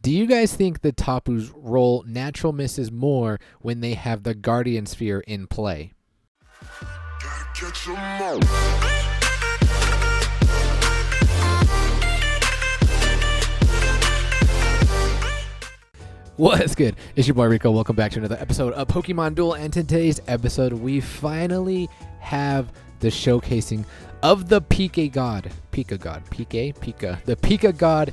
Do you guys think the Tapus roll natural misses more when they have the Guardian Sphere in play? What's good? It's your boy Rico. Welcome back to another episode of Pokemon Duel. And today's episode, we finally have the showcasing of the PikaGod. The PikaGod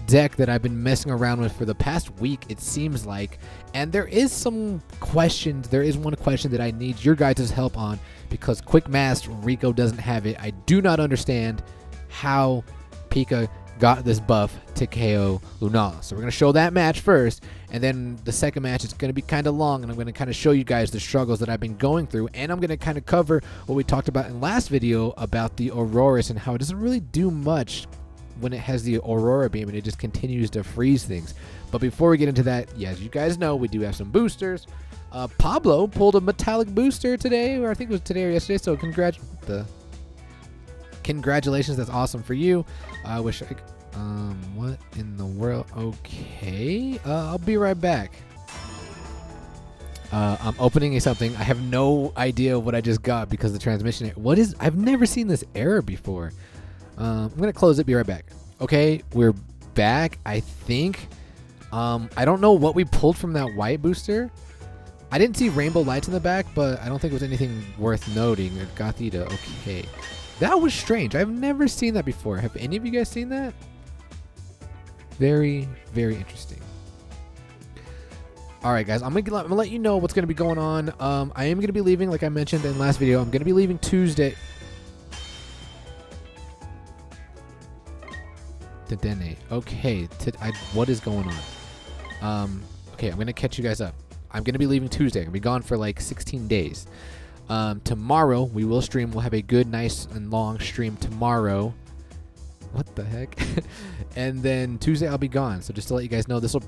deck that I've been messing around with for the past week, it seems like. And there is some questions. There is one question that I need your guys' help on because quick math, Rico doesn't have it. I do not understand how Pika got this buff to KO Lunala. So we're going to show that match first, and then the second match is going to be kind of long, and I'm going to kind of show you guys the struggles that I've been going through, and I'm going to kind of cover what we talked about in last video about the Auroras and how it doesn't really do much when it has the Aurora Beam and it just continues to freeze things. But before we get into that, yeah, as you guys know, we do have some boosters. Pablo pulled a metallic booster today, or I think it was today or yesterday, so congratulations, that's awesome for you. I wish I what in the world? Okay, I'll be right back. I'm opening something. I have no idea what I just got because the transmission. I've never seen this error before. I'm gonna close it, be right back. Okay, we're back, I think. I don't know what we pulled from that white booster. I didn't see rainbow lights in the back, but I don't think it was anything worth noting. Gothita, okay. That was strange. I've never seen that before. Have any of you guys seen that? Very, very interesting. All right, guys. I'm gonna let you know what's gonna be going on. I am gonna be leaving, like I mentioned in last video. I'm gonna be leaving Tuesday. Okay. What is going on? Okay, I'm gonna catch you guys up. I'm gonna be leaving Tuesday. I'm gonna be gone for like 16 days. Tomorrow we will stream. We'll have a good, nice, and long stream tomorrow. What the heck? And then Tuesday I'll be gone. So just to let you guys know, this will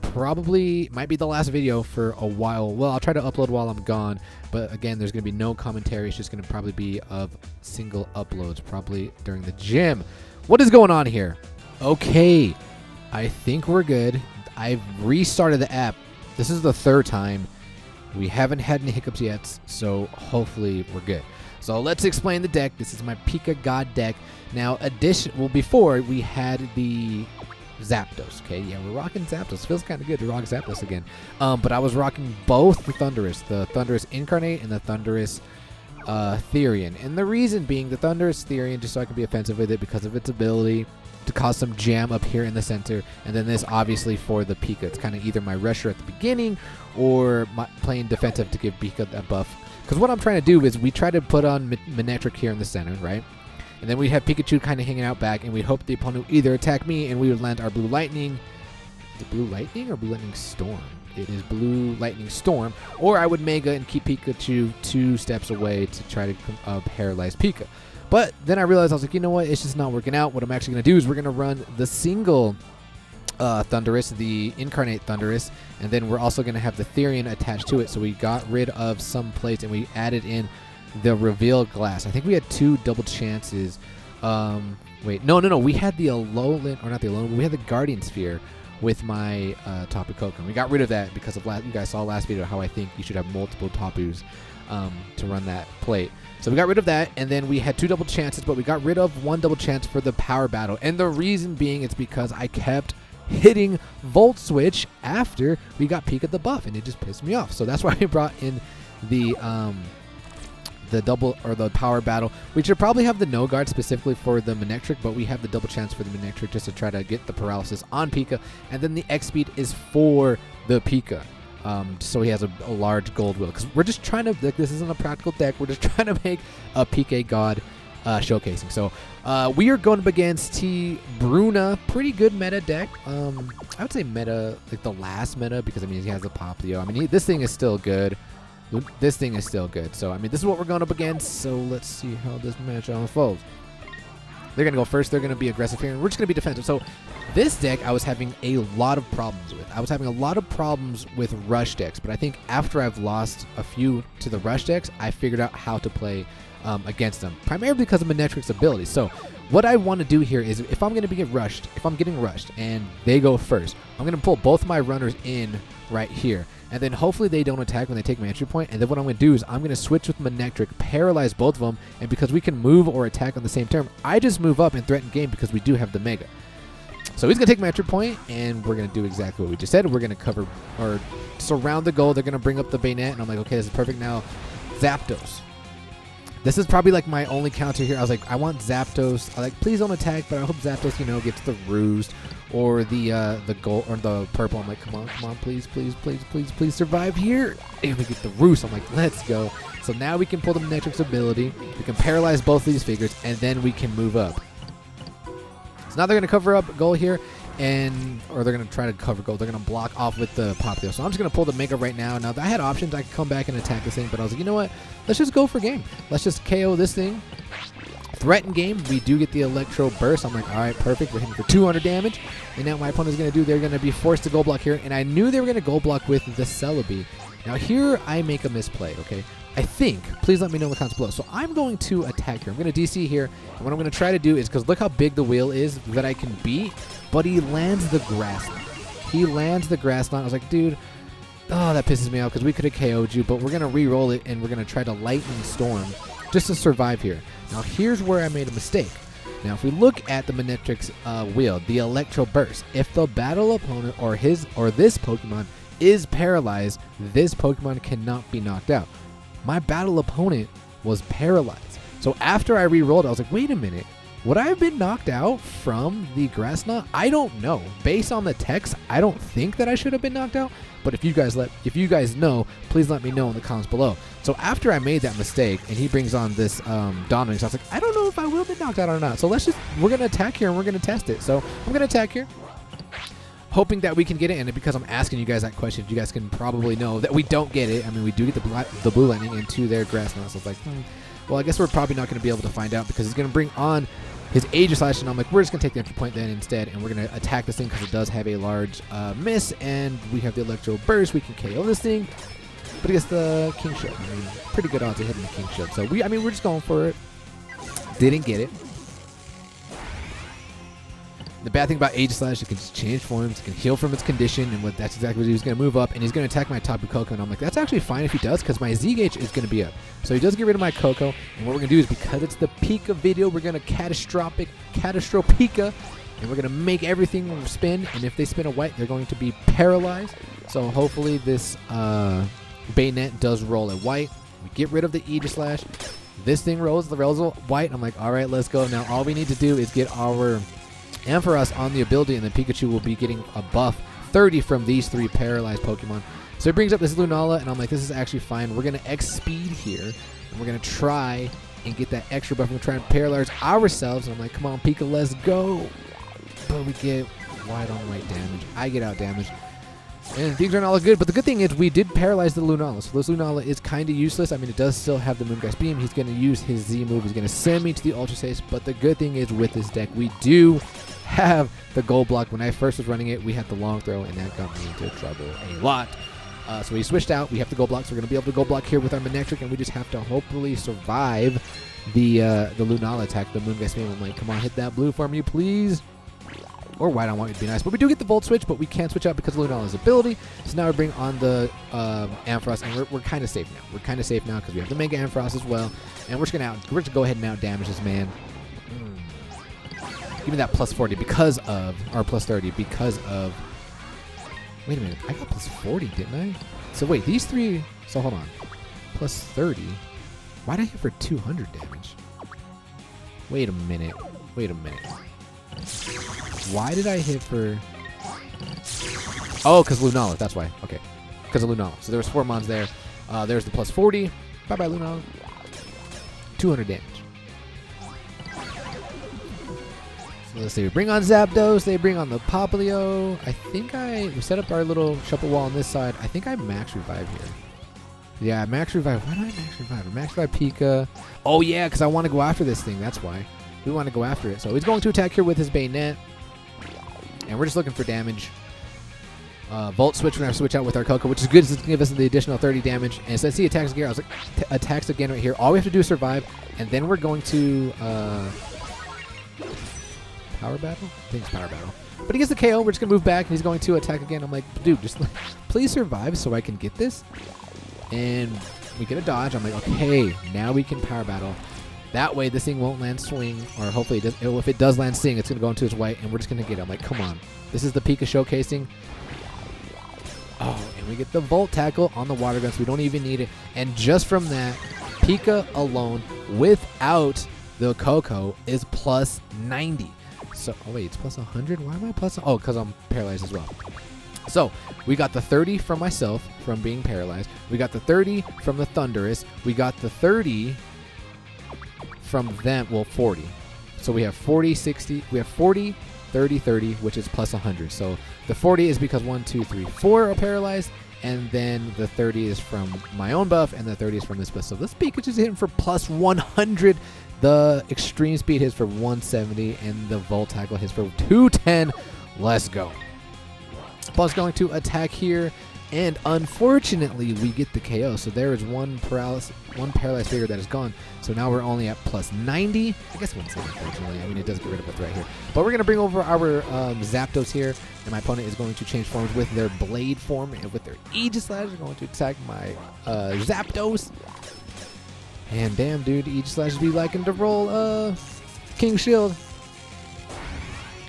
might be the last video for a while. Well, I'll try to upload while I'm gone. But again, there's going to be no commentary. It's just going to probably be of single uploads, probably during the gym. What is going on here? Okay, I think we're good. I've restarted the app. This is the third time. We haven't had any hiccups yet, so hopefully we're good. So let's explain the deck. This is my PikaGod deck. Now, before we had the Zapdos. Okay, yeah, we're rocking Zapdos. Feels kind of good to rock Zapdos again. But I was rocking both the Thundurus Incarnate and the Thundurus Therian. And the reason being the Thundurus Therian, just so I can be offensive with it because of its ability to cause some jam up here in the center, and then this obviously for the Pika. It's kind of either my rusher at the beginning or playing defensive to give Pika that buff. Because what I'm trying to do is we try to put on Manectric here in the center, right? And then we have Pikachu kind of hanging out back, and we hope the opponent would either attack me and we would land our Blue Lightning. Is it Blue Lightning or Blue Lightning Storm? It is Blue Lightning Storm. Or I would Mega and keep Pikachu 2 steps away to try to paralyze Pika. But then I realized, I was like, you know what? It's just not working out. What I'm actually going to do is we're going to run the single Thundurus, the Incarnate Thundurus, and then we're also going to have the Therian attached to it. So we got rid of some plates and we added in the Reveal Glass. I think we had 2 double chances. Wait, no. We had the Alolan, or not the Alolan, we had the Guardian Sphere with my Tapu Koko. We got rid of that because of you guys saw last video how I think you should have multiple Tapus to run that plate. So we got rid of that, and then we had 2 double chances, but we got rid of 1 double chance for the Power Battle. And the reason being it's because I kept hitting Volt Switch after we got Pika the buff, and it just pissed me off. So that's why we brought in the double, or the Power Battle. We should probably have the No Guard specifically for the Manectric, but we have the double chance for the Manectric just to try to get the paralysis on Pika, and then the X Speed is for the Pika. So he has a large gold wheel. Because we're just trying to, this isn't a practical deck, we're just trying to make a PikaGod showcasing. So we are going up against T Bruna. Pretty good meta deck. I would say meta, like the last meta, because I mean he has a Popplio. I mean this thing is still good. So I mean this is what we're going up against. So let's see how this match unfolds. They're going to go first. They're going to be aggressive here, and we're just going to be defensive. So this deck I was having a lot of problems with. I was having a lot of problems with rush decks, but I think after I've lost a few to the rush decks, I figured out how to play against them, primarily because of Manectric's ability. So what I want to do here is if I'm going to be getting rushed and they go first, I'm going to pull both my runners in right here. And then hopefully they don't attack when they take my entry point. And then what I'm going to do is I'm going to switch with Manectric, paralyze both of them. And because we can move or attack on the same turn, I just move up and threaten game because we do have the Mega. So he's going to take my entry point, and we're going to do exactly what we just said. We're going to cover or surround the goal. They're going to bring up the Bayonet, and I'm like, okay, this is perfect. Now, Zapdos. This is probably like my only counter here. I was like, I want Zapdos. I like, please don't attack, but I hope Zapdos, you know, gets the Roost or the gold or the purple. I'm like, come on, please survive here. And we get the Roost. I'm like, let's go. So now we can pull the Manectric's ability. We can paralyze both of these figures, and then we can move up. So now they're going to cover up goal here, or they're going to try to cover goal. They're going to block off with the Popplio. So I'm just going to pull the Mega right now. Now, I had options. I could come back and attack this thing, but I was like, you know what? Let's just go for game. Let's just KO this thing. Threaten game. We do get the Electro Burst. I'm like, all right, perfect. We're hitting for 200 damage. And now what my opponent's going to do, they're going to be forced to goal block here. And I knew they were going to goal block with the Celebi. Now, here I make a misplay, okay? I think, please let me know in the comments below. So I'm going to attack here. I'm going to DC here. And what I'm going to try to do is, because look how big the wheel is that I can beat, but he lands the Grass Knot. He lands the Grass Knot. I was like, dude, oh, that pisses me off because we could have KO'd you, but we're going to re-roll it, and we're going to try to Lightning Storm just to survive here. Now, here's where I made a mistake. Now, if we look at the Manectric's wheel, the Electro Burst, if the battle opponent or this Pokemon is paralyzed, this Pokemon cannot be knocked out. My battle opponent was paralyzed. So after I re-rolled, I was like, wait a minute. Would I have been knocked out from the Grass Knot? I don't know. Based on the text, I don't think that I should have been knocked out. But if you guys know, please let me know in the comments below. So after I made that mistake and he brings on this Dominix, I was like, I don't know if I will be knocked out or not. So we're going to attack here and we're going to test it. So I'm going to attack here, hoping that we can get it. And because I'm asking you guys that question, you guys can probably know that we don't get it. I mean, we do get the Blue Lightning into their Grass Knot. So it's like, well, I guess we're probably not going to be able to find out because he's going to bring on his Aegislash, and I'm like, we're just going to take the entry point then instead, and we're going to attack this thing because it does have a large miss, and we have the Electro Burst. We can KO this thing, but against the King Shield, I mean, pretty good odds of hitting the King Shield. So we're just going for it. Didn't get it. The bad thing about Aegislash, it can just change forms, it can heal from its condition, and that's exactly what he's going to move up, and he's going to attack my Tapu Koko, and I'm like, that's actually fine if he does, because my Z-Gauge is going to be up. So he does get rid of my Koko, and what we're going to do is, because it's the Pika video, we're going to Catastro Pika, and we're going to make everything spin, and if they spin a white, they're going to be paralyzed. So hopefully this Bayonet does roll a white. We get rid of the Aegislash. This thing rolls a white. I'm like, all right, let's go. Now all we need to do is get our Ampharos on the ability, and then Pikachu will be getting a buff 30 from these 3 paralyzed Pokemon. So it brings up this Lunala, and I'm like, this is actually fine. We're going to X-Speed here, and we're going to try and get that extra buff. We're going to try and paralyze ourselves, and I'm like, come on, Pika, let's go. But we get white on white damage. I get out damage. And things aren't all good, but the good thing is we did paralyze the Lunala, so this Lunala is kind of useless. I mean, it does still have the Moongeist Beam. He's going to use his Z move. He's going to send me to the Ultra Safe, but the good thing is with this deck, we do have the Gold Block. When I first was running it, we had the Long Throw, and that got me into trouble a lot. So we switched out. We have the Gold Block, so we're going to be able to Gold Block here with our Manectric, and we just have to hopefully survive the Lunala attack, the Moongeist Beam. I'm like, come on, hit that blue for me, please. Or white, I want you to be nice. But we do get the Volt Switch, but we can't switch out because of Lunala's ability. So now we bring on the Ampharos, and we're kind of safe now. We're kind of safe now because we have the Mega Ampharos as well. And we're just going to go ahead and out damage this man. Give me that plus 40 because of, or plus 30 because of, wait a minute, I got plus 40, didn't I? So wait, these 3, so hold on, plus 30, why'd I hit for 200 damage? Wait a minute, why did I hit for, oh, because Lunala, that's why, okay, because of Lunala. So there was 4 mons there, there's the plus 40, bye-bye Lunala, 200 damage. Let's see, we bring on Zapdos, they bring on the Popplio. I think we set up our little shuffle wall on this side. I think I max revive here. Yeah, max revive. Why do I max revive? Max revive Pika. Oh yeah, because I want to go after this thing, that's why. We want to go after it. So he's going to attack here with his Bayonet. And we're just looking for damage. Volt Switch, we're going to switch out with our Koko, which is good to give us the additional 30 damage. And since he attacks again, I was like, attacks again right here. All we have to do is survive, and then we're going to Power Battle? I think it's Power Battle. But he gets the KO. We're just going to move back, and he's going to attack again. I'm like, dude, just please survive so I can get this. And we get a dodge. I'm like, okay, now we can Power Battle. That way, this thing won't land swing, or hopefully it does. If it does land swing, it's going to go into his white, and we're just going to get it. I'm like, come on. This is the Pika showcasing. Oh, and we get the Volt Tackle on the water gun, so we don't even need it. And just from that, Pika alone, without the Coco, is plus 90. So, oh wait, it's plus 100? Why am I plus? Oh, because I'm paralyzed as well. So, we got the 30 from myself from being paralyzed. We got the 30 from the Thunderous. We got the 30 from them, well, 40. So we have 40, 60, we have 40, 30, 30, which is plus 100. So the 40 is because 1, 2, 3, 4 are paralyzed, and then the 30 is from my own buff, and the 30 is from this buff. So this Pikachu is hitting for plus 100. The Extreme Speed hits for 170, and the Volt Tackle hits for 210. Let's go. Plus going to attack here, and unfortunately we get the KO. So there is one paralyzed figure that is gone. So now we're only at plus 90. I guess I wouldn't say unfortunately. I mean, it does get rid of a threat here. But we're going to bring over our Zapdos here, and my opponent is going to change forms with their Blade form, and with their Aegis Slash, they're going to attack my Zapdos. And damn, dude, Aegis Slash be liking to roll King Shield.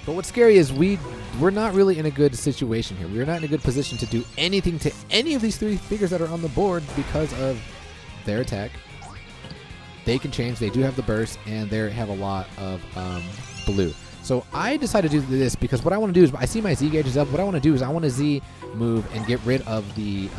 But what's scary is we're not really in a good situation here. We're not in a good position to do anything to any of these three figures that are on the board because of their attack. They can change. They do have the burst, and they have a lot of blue. So I decided to do this because what I want to do is, I see my Z gauge is up. What I want to do is I want to Z move and get rid of the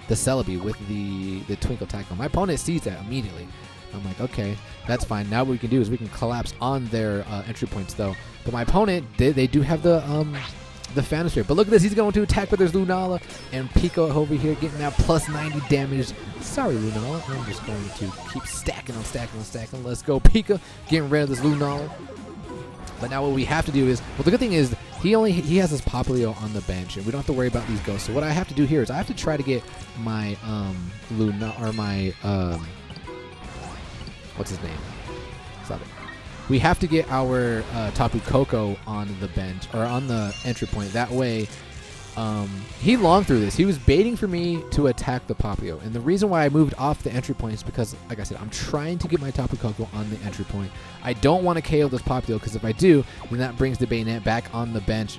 Celebi with the Twinkle Tackle. My opponent sees that immediately. I'm like, okay, that's fine. Now what we can do is we can collapse on their entry points, though. But my opponent, they do have the Phantom Spirit. But look at this. He's going to attack with his Lunala. And Pika over here getting that plus 90 damage. Sorry, Lunala. I'm just going to keep stacking on stacking on stacking. Let's go, Pika. Getting rid of this Lunala. But now what we have to do is, well, the good thing is he has his Popplio on the bench, and we don't have to worry about these ghosts. So what I have to do here is I have to try to get my what's his name? Stop it. We have to get our Tapu Koko on the bench, or on the entry point. That way, he longed through this. He was baiting for me to attack the Popplio. And the reason why I moved off the entry point is because, like I said, I'm trying to get my Tapu Koko on the entry point. I don't want to KO this Popplio, because if I do, then that brings the Bayonet back on the bench,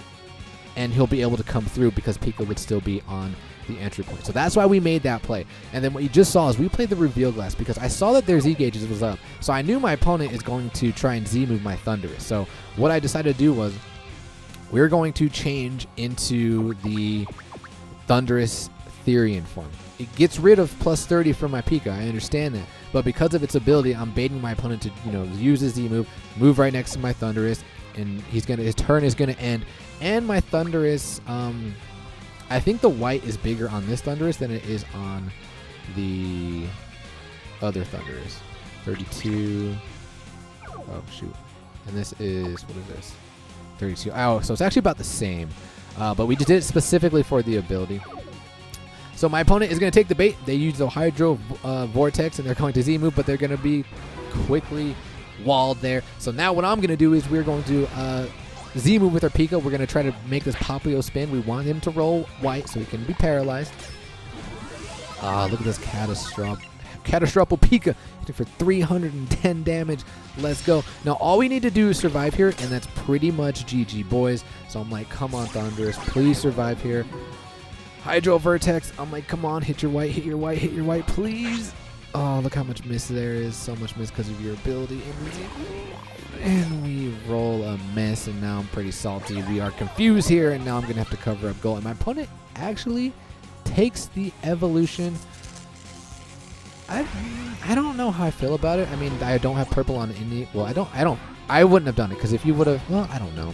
and he'll be able to come through because Pika would still be on the entry point. So that's why we made that play. And then what you just saw is we played the reveal glass because I saw that their Z gauges was up. So I knew my opponent is going to try and Z move my Thunderous. So what I decided to do was we're going to change into the Thunderous Therian form. It gets rid of plus 30 from my Pika. I understand that. But because of its ability, I'm baiting my opponent to, use his Z move right next to my Thunderous, and his turn is gonna end. And my Thunderous, I think the white is bigger on this Thunderous than it is on the other Thunderous. 32. Oh, shoot. And this is, what is this? 32. Oh, so it's actually about the same. But we just did it specifically for the ability. So my opponent is going to take the bait. They use the Hydro Vortex, and they're going to Z-move, but they're going to be quickly walled there. So now what I'm going to do is we're going to Z-move with our Pika. We're going to try to make this Popplio spin. We want him to roll white so he can be paralyzed. Look at this catastrophic Pika hitting for 310 damage. Let's go. Now all we need to do is survive here, and that's pretty much GG, boys. So I'm like, come on, Thunderous, please survive here. Hydro Vertex, I'm like, come on, hit your white, hit your white, hit your white, please. Oh, look how much miss there is. So much miss because of your ability. And we roll a miss, and now I'm pretty salty. We are confused here, and now I'm going to have to cover up goal. And my opponent actually takes the evolution. I don't know how I feel about it. I mean, I don't have purple on any. Well, I wouldn't have done it, because if you would have, well, I don't know.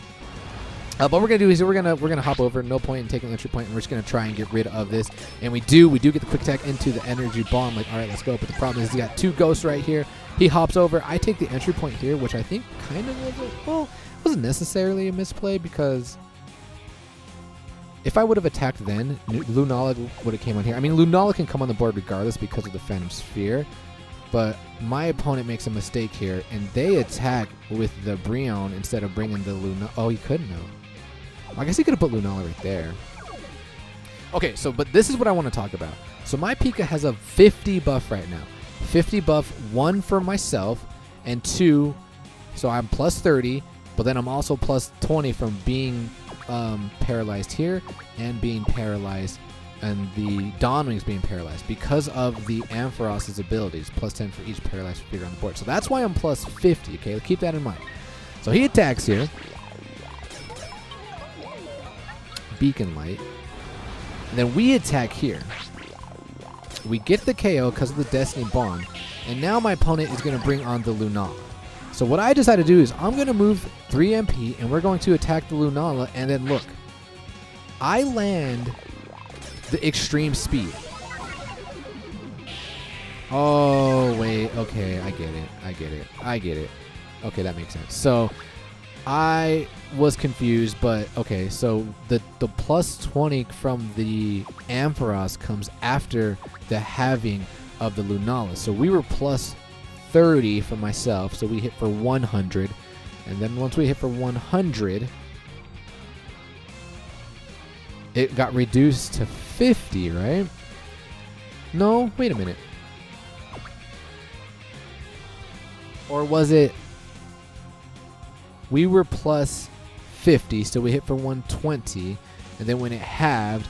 But what we're gonna do is we're gonna hop over. No point in taking the entry point, and we're just gonna try and get rid of this. And we do get the quick attack into the energy bomb. Like, all right, let's go. But the problem is he got two ghosts right here. He hops over. I take the entry point here, which I think kind of wasn't necessarily a misplay, because if I would have attacked then, Lunala would have came on here. I mean, Lunala can come on the board regardless because of the Phantom Sphere. But my opponent makes a mistake here, and they attack with the Brionne instead of bringing the Luna. Oh, he couldn't have. I guess he could have put Lunala right there. Okay, so, but this is what I want to talk about. So my Pika has a 50 buff right now. 50 buff, 1 for myself, and 2, so I'm plus 30, but then I'm also plus 20 from being paralyzed here and being paralyzed, and the Dawn Wings being paralyzed because of the Ampharos's abilities. Plus 10 for each paralyzed figure on the board. So that's why I'm plus 50, okay? Keep that in mind. So he attacks here. Beacon Light. And then we attack here. We get the KO because of the Destiny Bond. And now my opponent is going to bring on the Lunala. So what I decided to do is I'm going to move 3 MP and we're going to attack the Lunala. And then look. I land the extreme speed. Oh, wait. Okay, I get it. I get it. I get it. Okay, that makes sense. So I was confused, but okay, so the plus 20 from the Ampharos comes after the halving of the Lunala. So we were plus 30 for myself, so we hit for 100. And then once we hit for 100, it got reduced to 50, right? No, wait a minute. Or was it... We were plus 50, so we hit for 120. And then when it halved,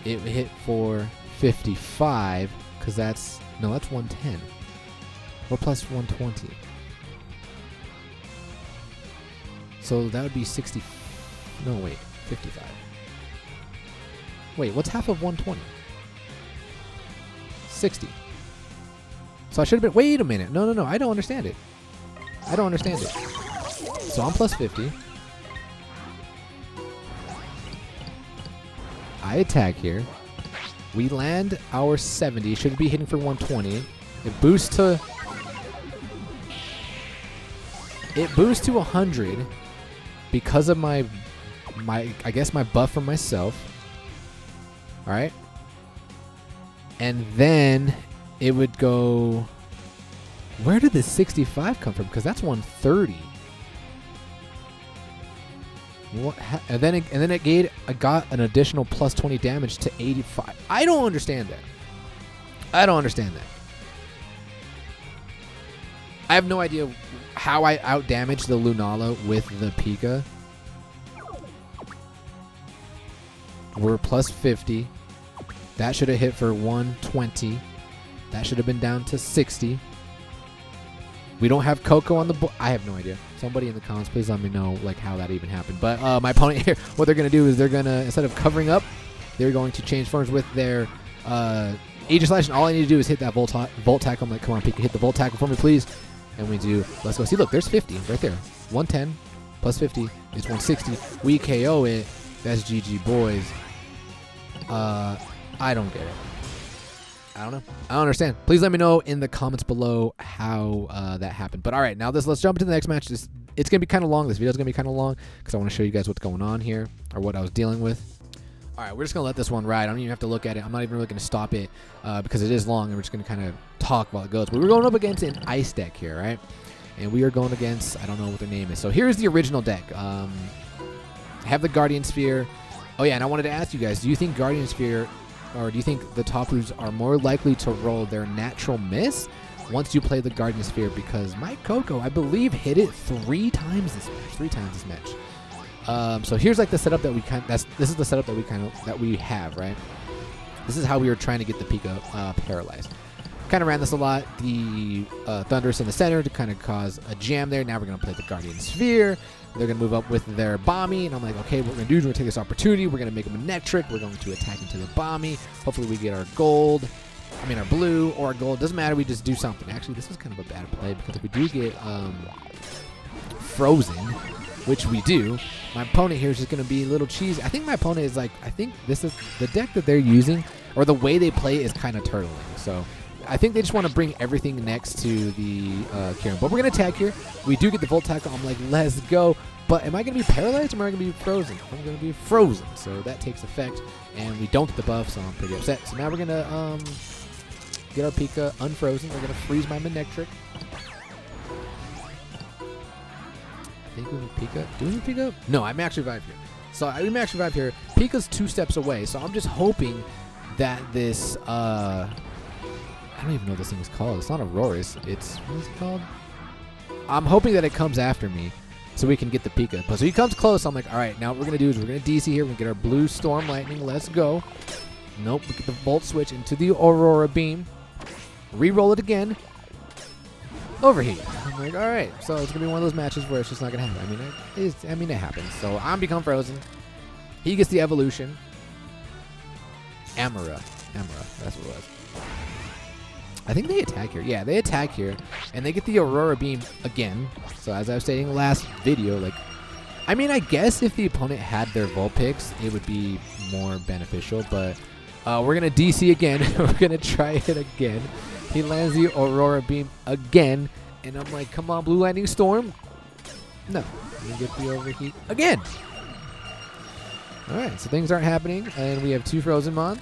it hit for 55, because that's... No, that's 110. Or plus 120. So that would be 60... No, wait. 55. Wait, what's half of 120? 60. So I should have been... Wait a minute. No, no, no. I don't understand it. I don't understand it. So I'm plus 50. I attack here. We land our 70. Should be hitting for 120. It boosts to... It boosts to 100 because of my I guess my buff from myself. Alright. And then it would go... Where did the 65 come from? Because that's 130. What? And then I got an additional plus 20 damage to 85. I don't understand that. I don't understand that. I have no idea how I outdamaged the Lunala with the Pika. We're plus 50. That should have hit for 120. That should have been down to 60. We don't have Coco on the board. I have no idea. Somebody in the comments, please let me know like how that even happened. But my opponent here, what they're going to do is they're going to, instead of covering up, they're going to change forms with their Aegis Slash. And all I need to do is hit that Volt Tackle. I'm like, come on, Pika, hit the Volt Tackle for me, please. And we do. Let's go. See, look, there's 50 right there. 110 plus 50 is 160. We KO it. That's GG, boys. I don't get it. I don't know. I don't understand. Please let me know in the comments below how that happened. But all right, now let's jump into the next match. It's going to be kind of long. This video is going to be kind of long because I want to show you guys what's going on here or what I was dealing with. All right, we're just going to let this one ride. I don't even have to look at it. I'm not even really going to stop it because it is long, and we're just going to kind of talk while it goes. But we're going up against an ice deck here, right? And we are going against, I don't know what their name is. So here's the original deck. I have the Guardian Sphere. Oh, yeah, and I wanted to ask you guys, do you think Guardian Sphere, or do you think the Tapus are more likely to roll their natural miss once you play the Guardian Sphere? Because my Coco, I believe, hit it 3 times this match. 3 times this match. So here's like the setup that we this is the setup that we have, right? This is how we were trying to get the Pika paralyzed. Kind of ran this a lot. The Thunderous in the center to kind of cause a jam there. Now we're going to play the Guardian Sphere. They're going to move up with their Bomby. And I'm like, okay, what we're going to do is we're going to take this opportunity. We're going to make them a neck trick. We're going to attack into the Bomby. Hopefully we get our gold. I mean, our blue or our gold. Doesn't matter. We just do something. Actually, this is kind of a bad play because if we do get frozen, which we do, my opponent here is just going to be a little cheesy. I think my opponent is like, I think this is the deck that they're using, or the way they play is kind of turtling. So I think they just want to bring everything next to the Kieran. But we're going to attack here. We do get the Volt Tackle. I'm like, let's go. But am I going to be paralyzed or am I going to be frozen? I'm going to be frozen. So that takes effect. And we don't get the buff, so I'm pretty upset. So now we're going to get our Pika unfrozen. We're going to freeze my Manectric. I think we need Pika. Do we need Pika? No, I max revive here. So I max revive here. Pika's 2 steps away, so I'm just hoping that this, I don't even know what this thing is called. It's not Aurora. It's what is it called? I'm hoping that it comes after me so we can get the Pika. But so he comes close. I'm like, all right, now what we're going to do is we're going to DC here. We're going to get our blue Storm Lightning. Let's go. Nope. We get the Volt Switch into the Aurora Beam. Reroll it again. Overheat. I'm like, all right. So it's going to be one of those matches where it's just not going to happen. I mean, it happens. So I'm become frozen. He gets the evolution. Amara. That's what it was. I think they attack here. Yeah, they attack here. And they get the Aurora Beam again. So as I was saying last video, like, I mean, I guess if the opponent had their Vulpix, it would be more beneficial. But we're going to DC again. We're going to try it again. He lands the Aurora Beam again. And I'm like, come on, Blue Lightning Storm. No. We get the overheat again. All right, so things aren't happening. And we have 2 frozen mons.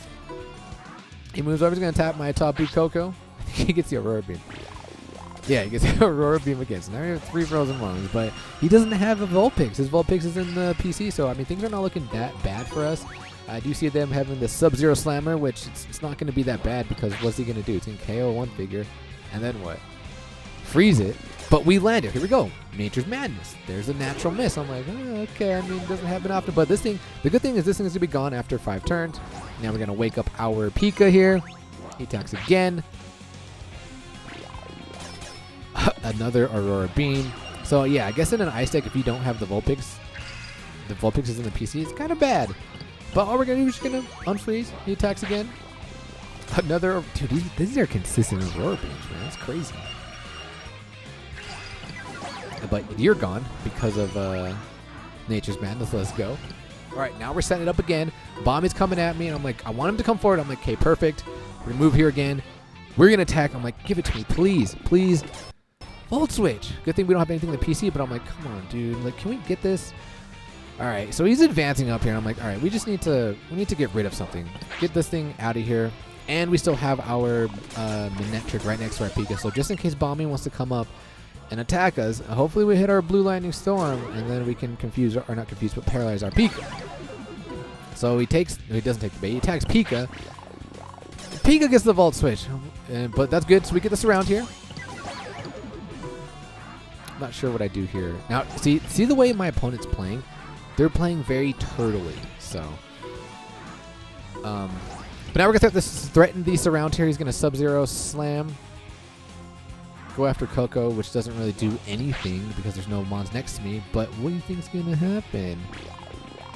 He moves over. He's going to tap my top B Coco. I think he gets the Aurora Beam. Yeah, he gets the Aurora Beam again. So now we have 3 frozen mons. But he doesn't have a Vulpix. His Vulpix is in the PC. So, I mean, things are not looking that bad for us. I do see them having the Sub-Zero Slammer, which it's not going to be that bad because what's he going to do? It's going to KO one figure. And then what? Freeze it. But we land it. Here we go. Nature's Madness. There's a natural miss. I'm like, oh, okay. I mean, it doesn't happen often. But this thing, the good thing is this thing is going to be gone after 5 turns. Now we're going to wake up our Pika here. He attacks again. Another Aurora Beam. So, yeah, I guess in an ice deck, if you don't have the Vulpix is in the PC, it's kind of bad. But all we're going to do is just going to unfreeze. He attacks again. Another. Dude, these are consistent Aurora Beams, man. That's crazy. But you're gone because of Nature's Madness. Let's go. All right, now we're setting it up again. Bomb is coming at me, and I'm like, I want him to come forward. I'm like, okay, perfect. We're going to move here again. We're going to attack. I'm like, give it to me, please. Please. Volt Switch. Good thing we don't have anything in the PC, but I'm like, come on, dude. Like, can we get this? All right, so he's advancing up here, and I'm like, all right, we need to get rid of something. Get this thing out of here. And we still have our Manectric right next to our Pika. So just in case Bombing wants to come up and attack us, hopefully we hit our Blue Lightning Storm, and then we can but paralyze our Pika. So he doesn't take the bait. He attacks Pika. Pika gets the Volt Switch, but that's good. So we get this around here. I'm not sure what I do here. Now, see the way my opponent's playing? They're playing very turtly, so. But now we're going to threaten the surround here. He's going to Sub-Zero Slam. Go after Coco, which doesn't really do anything because there's no mons next to me. But what do you think's going to happen?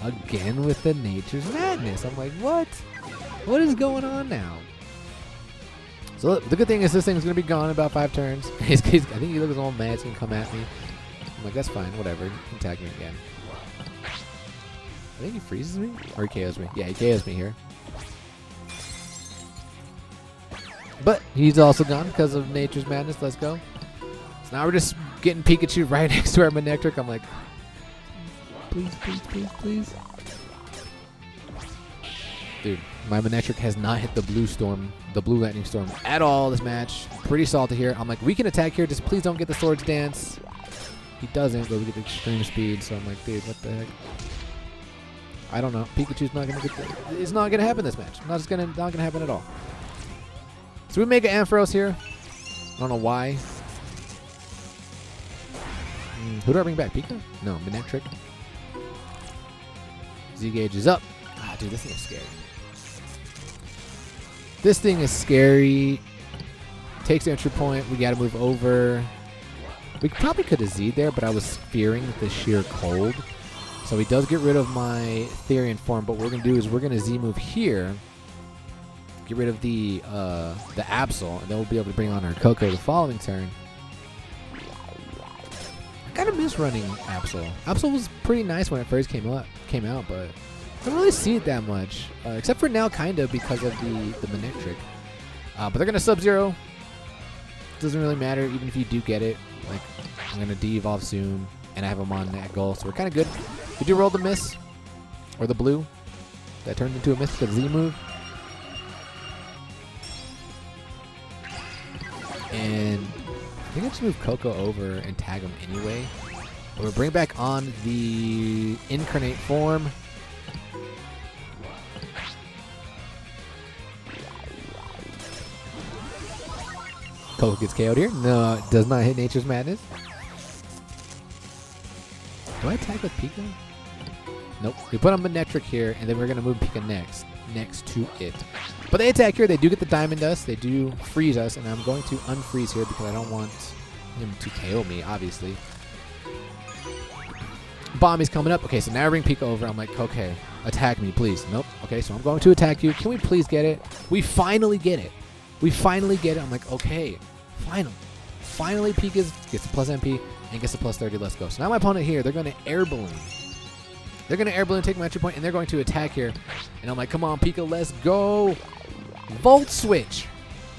Again with the Nature's Madness. I'm like, what? What is going on now? So the good thing is this thing's going to be gone in about 5 turns. I think he looks all mad. He's going to come at me. I'm like, that's fine. Whatever. You can tag me again. I think he freezes me? Or he KOs me. Yeah, he KOs me here. But he's also gone because of Nature's Madness. Let's go. So now we're just getting Pikachu right next to our Manectric. I'm like, please, please, please, please. Dude, my Manectric has not hit the Blue Lightning Storm at all this match. Pretty salty here. I'm like, we can attack here. Just please don't get the Swords Dance. He doesn't, but we get the extreme speed. So I'm like, dude, what the heck? I don't know. Pikachu's not gonna get. It's not gonna happen this match. Not gonna happen at all. So we make an Ampharos here. I don't know why. Who do I bring back? Pika? No, Manectric. Z-Gauge is up. Ah, dude, this thing is scary. This thing is scary. Takes the entry point. We got to move over. We probably could have Z'd there, but I was fearing the sheer cold. So he does get rid of my Therian form, but what we're going to do is we're going to Z-move here. Get rid of the Absol, and then we'll be able to bring on our Coco the following turn. I kind of miss running Absol. Absol was pretty nice when it first came out, but I don't really see it that much. Except for now, kind of, because of the Manectric. But they're going to Sub-Zero. Doesn't really matter, even if you do get it. Like, I'm going to de-evolve soon, and I have him on that goal, so we're kind of good. We do roll the miss, or the blue. That turned into a miss because Z move. And I think I just move Coco over and tag him anyway. But we'll bring back on the incarnate form. Coco gets KO'd here. No, it does not hit Nature's Madness. Do I attack with Pika? Nope. We put on Manectric here, and then we're going to move Pika next to it. But they attack here. They do get the Diamond Dust. They do freeze us, and I'm going to unfreeze here because I don't want him to KO me, obviously. Bomb is coming up. Okay, so now I bring Pika over. I'm like, okay, attack me, please. Nope. Okay, so I'm going to attack you. Can we please get it? We finally get it. We finally get it. I'm like, okay, finally. Finally, Pika gets a plus MP and gets a plus 30. Let's go. So now my opponent here, they're going to Air Balloon. They're going to Air Balloon, take my entry point, and they're going to attack here. And I'm like, come on, Pika, let's go. Volt Switch.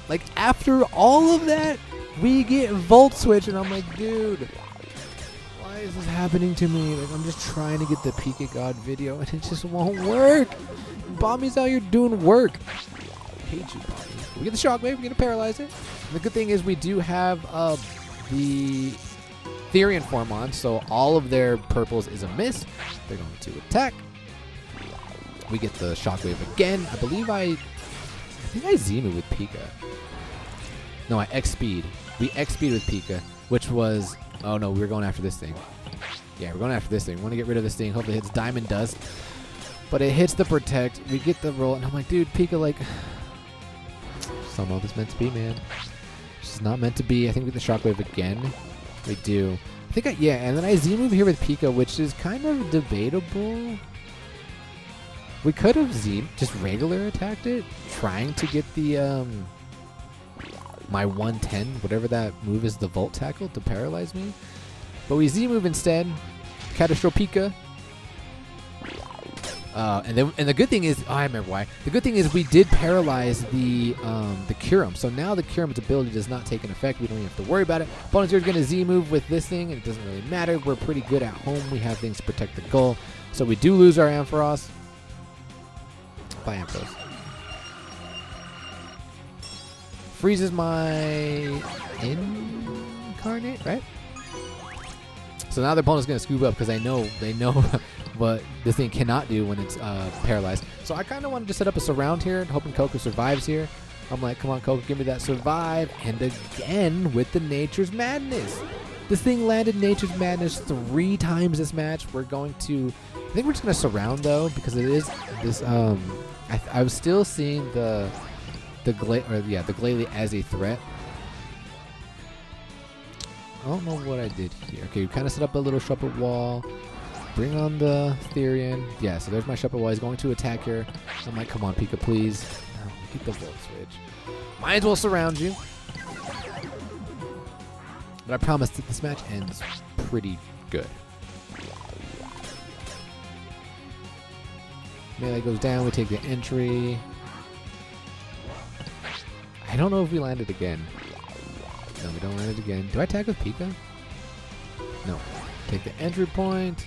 Like, after all of that, we get Volt Switch. And I'm like, dude, why is this happening to me? Like, I'm just trying to get the PikaGod video, and it just won't work. Bommy's out here doing work. I hate you, Bommy. We get the Shockwave. We're going to paralyze it. And the good thing is we do have the Therian form on, so all of their purples is a miss. They're going to attack. We get the Shockwave again. I believe I think I Z-move with Pika. No, I X-Speed. We X-Speed with Pika, which was... Oh, no, we were going after this thing. Yeah, we're going after this thing. We want to get rid of this thing. Hopefully it hits Diamond Dust. But it hits the Protect. We get the roll, and I'm like, dude, Pika, like... Somehow this meant to be, man. It's not meant to be. I think we get the Shockwave again. We do. I think yeah, and then I Z-move here with Pika, which is kind of debatable. We could have just regular attacked it, trying to get the my 110, whatever that move is, the Volt Tackle to paralyze me. But we Z-move instead. Catastro Pika. And the good thing is, I remember why. The good thing is we did paralyze the Curum. So now the Curum's ability does not take an effect. We don't even have to worry about it. Opponents are going to Z-move with this thing, and it doesn't really matter. We're pretty good at home. We have things to protect the goal. So we do lose our Ampharos. Bye, Ampharos. Freezes my Incarnate, right? So now the opponent's going to scoop up because they know what this thing cannot do when it's paralyzed. So I kind of wanted to set up a surround here, hoping Coco survives here. I'm like, come on, Coco, give me that survive. And again with the Nature's Madness. This thing landed Nature's Madness 3 times this match. We're going to... I think we're just going to surround, though, because it is this... I was still seeing the Glalie as a threat. I don't know what I did here. Okay, we kind of set up a little Shepherd wall. Bring on the Therian. Yeah, so there's my Shepherd wall. He's going to attack here. I'm like, come on, Pika, please. Oh, get the Volt Switch. Might as well surround you. But I promise that this match ends pretty good. Melee goes down. We take the entry. I don't know if we land it again. No, we don't land it again. Do I attack with Pika? No. Take the entry point.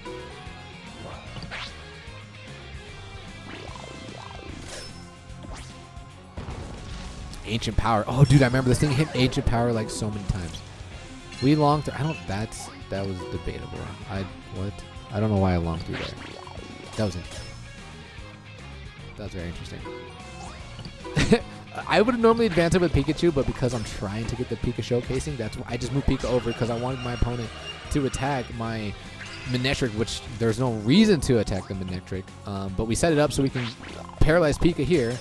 Ancient Power. Oh, dude, I remember this thing hit Ancient Power like so many times. We long through. That was debatable. I don't know why I long through there. That was interesting. That was very interesting. I would have normally advanced it with Pikachu, but because I'm trying to get the Pika showcasing, that's why I just moved Pika over because I wanted my opponent to attack my Manectric, which there's no reason to attack the Manectric. But we set it up so we can paralyze Pika here.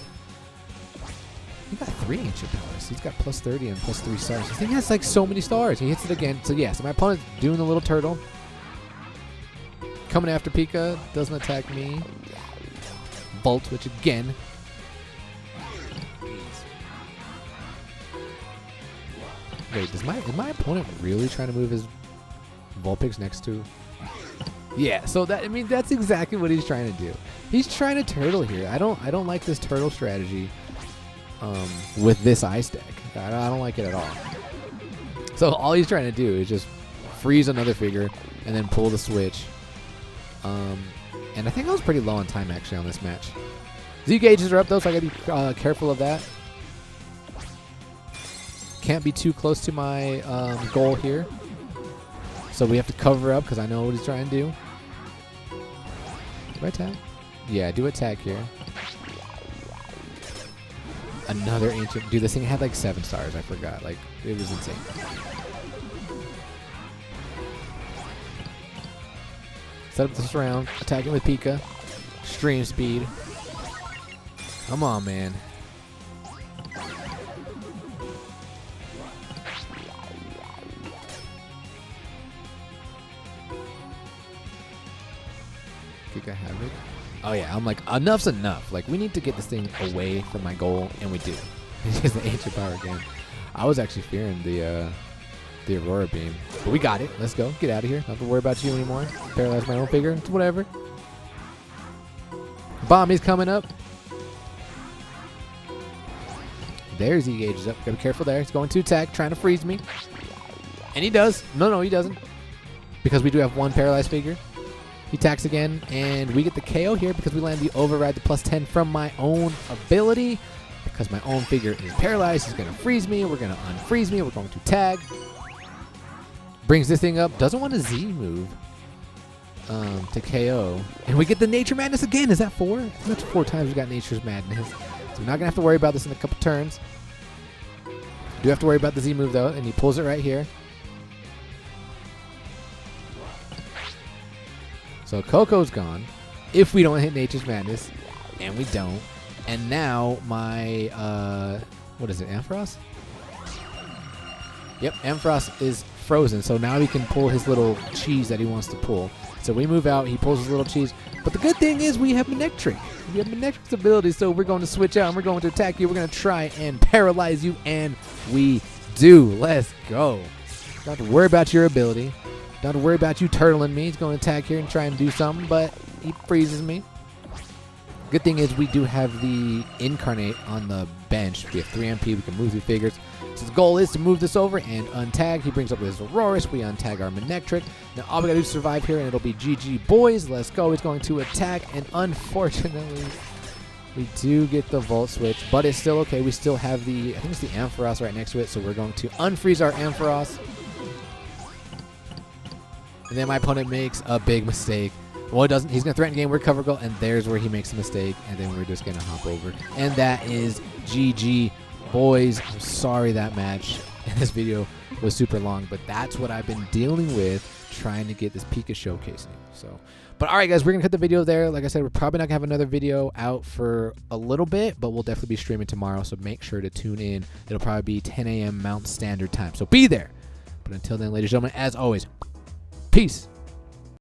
He got 3 Ancient Powers. He's got plus 30 and plus 3 stars. This thing has like so many stars. He hits it again. So yeah, so my opponent's doing the little turtle. Coming after Pika. Doesn't attack me. Volt, which again. Wait, is my opponent really trying to move his Vulpix next to? Yeah, so that's exactly what he's trying to do. He's trying to turtle here. I don't like this turtle strategy with this ice deck. I don't like it at all. So all he's trying to do is just freeze another figure and then pull the switch. And I think I was pretty low on time actually on this match. Z gauges are up though, so I gotta be careful of that. Can't be too close to my goal here. So we have to cover up because I know what he's trying to do. Do I tag? Yeah, do a tag here. Another ancient. Dude, this thing had like 7 stars. I forgot. Like, it was insane. Set up this round. Attacking with Pika. Extreme speed. Come on, man. Pika Havoc. Oh yeah, I'm like, enough's enough. Like, we need to get this thing away from my goal, and we do. It's just the ancient power again. I was actually fearing the Aurora Beam, but we got it. Let's go. Get out of here. Don't have to worry about you anymore. Paralyze my own figure. It's whatever. Bomb is coming up. There's he gauges up. Gotta be careful there. He's going to attack, trying to freeze me. And he does. No, he doesn't. Because we do have 1 paralyzed figure. He attacks again, and we get the KO here because we land the override, the +10 from my own ability. Because my own figure is paralyzed, he's going to freeze me. We're going to unfreeze me. We're going to tag. Brings this thing up. Doesn't want a Z move to KO. And we get the Nature Madness again. Is that 4? I think that's 4 times we got Nature's Madness. So we're not going to have to worry about this in a couple turns. Do have to worry about the Z move, though, and he pulls it right here. So Coco's gone if we don't hit Nature's Madness, and we don't. And now my, what is it, Ampharos? Yep, Ampharos is frozen, so now he can pull his little cheese that he wants to pull. So we move out, he pulls his little cheese. But the good thing is we have Manectric. We have Manectric's ability, so we're going to switch out, and we're going to attack you. We're going to try and paralyze you, and we do. Let's go. Don't have to worry about your ability. Don't have to worry about you turtling me. He's going to attack here and try and do something, but he freezes me. Good thing is we do have the Incarnate on the bench. We have 3 MP. We can move through figures. So the goal is to move this over and untag. He brings up his Aurorus. We untag our Manectric. Now all we got to do is survive here, and it'll be GG, boys. Let's go. He's going to attack, and unfortunately, we do get the Volt Switch, but it's still okay. We still have the, I think it's the Ampharos right next to it, so we're going to unfreeze our Ampharos. And then my opponent makes a big mistake. Well, it doesn't. He's going to threaten game. We're cover goal, and there's where he makes a mistake, and then we're just going to hop over. And that is GG, boys. I'm sorry that match in this video was super long, but that's what I've been dealing with trying to get this Pika showcasing. So, but all right, guys, we're going to cut the video there. Like I said, we're probably not going to have another video out for a little bit, but we'll definitely be streaming tomorrow, so make sure to tune in. It'll probably be 10 a.m. Mountain Standard Time, so be there. But until then, ladies and gentlemen, as always, peace.